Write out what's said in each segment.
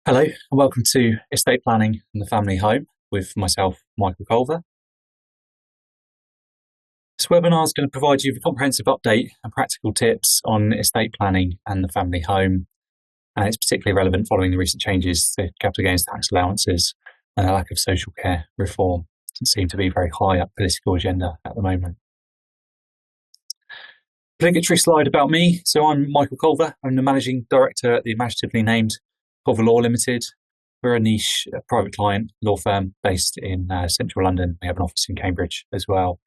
Hello, and welcome to Estate Planning and the Family Home with myself, Michael Culver. This webinar is going to provide you with a comprehensive update and practical tips on estate planning and the family home. And it's particularly relevant following the recent changes to capital gains tax allowances and the lack of social care reform. It doesn't seem to be very high up the political agenda at the moment. Obligatory slide about me. So I'm Michael Culver. I'm the Managing Director at the imaginatively named Culver Law Limited. We're a niche private client law firm based in central London. We have an office in Cambridge as well.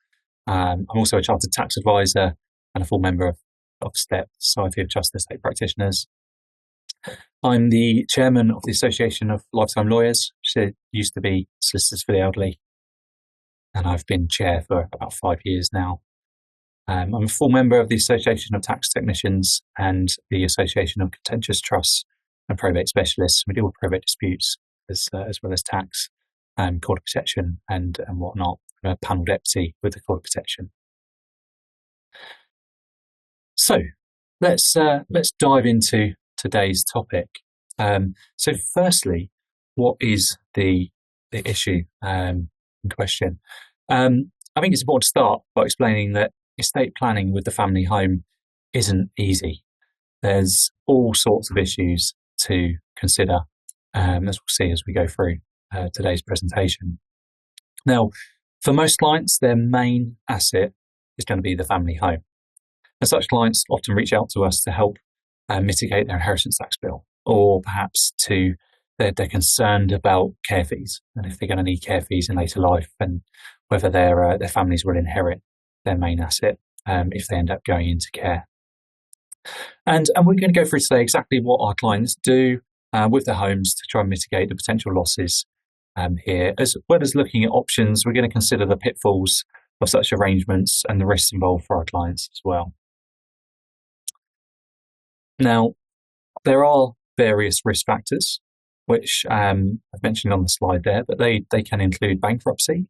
I'm also a chartered tax advisor and a full member of STEP, Society of Trust Estate Practitioners. I'm the chairman of the Association of Lifetime Lawyers, which used to be Solicitors for the Elderly, and I've been chair for about 5 years now. I'm a full member of the Association of Tax Technicians and the Association of Contentious Trusts and Probate Specialists. We deal with probate disputes as well as tax and court of protection and whatnot. I'm a panel deputy with the court of protection. So let's dive into today's topic. So firstly, what is the issue in question? I think it's important to start by explaining that estate planning with the family home isn't easy. There's all sorts of issues to consider, as we'll see as we go through today's presentation. Now, for most clients, their main asset is going to be the family home. And such clients often reach out to us to help mitigate their inheritance tax bill, or perhaps they're concerned about care fees, and if they're going to need care fees in later life, and whether their families will inherit their main asset if they end up going into care. And we're going to go through today exactly what our clients do with their homes to try and mitigate the potential losses here, as well as looking at options. We're going to consider the pitfalls of such arrangements and the risks involved for our clients as well. Now, there are various risk factors, which I've mentioned on the slide there, but they can include bankruptcy,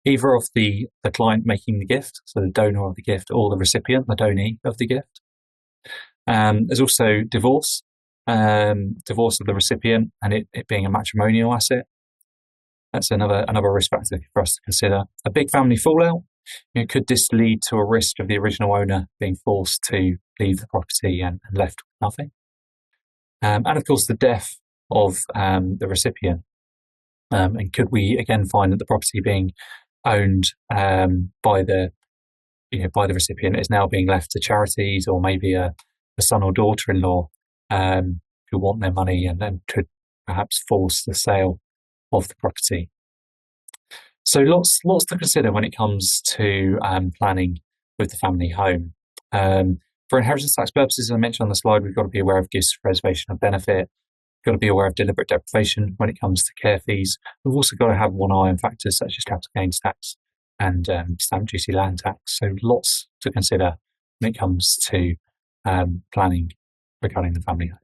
either of the client making the gift, so the donor of the gift, or the recipient, the donee of the gift. There's also divorce of the recipient, and it being a matrimonial asset. That's another risk factor for us to consider. A big family fallout, could this lead to a risk of the original owner being forced to leave the property and left with nothing? And of course, the death of the recipient. And could we again find that the property being owned by the recipient is now being left to charities, or maybe a son or daughter-in-law who want their money and then could perhaps force the sale of the property. So lots to consider when it comes to planning with the family home. For inheritance tax purposes, as I mentioned on the slide, we've got to be aware of gifts for reservation of benefit. We've got to be aware of deliberate deprivation when it comes to care fees. We've also got to have one eye on factors such as capital gains tax and stamp duty land tax. So lots to consider when it comes to planning regarding the family home.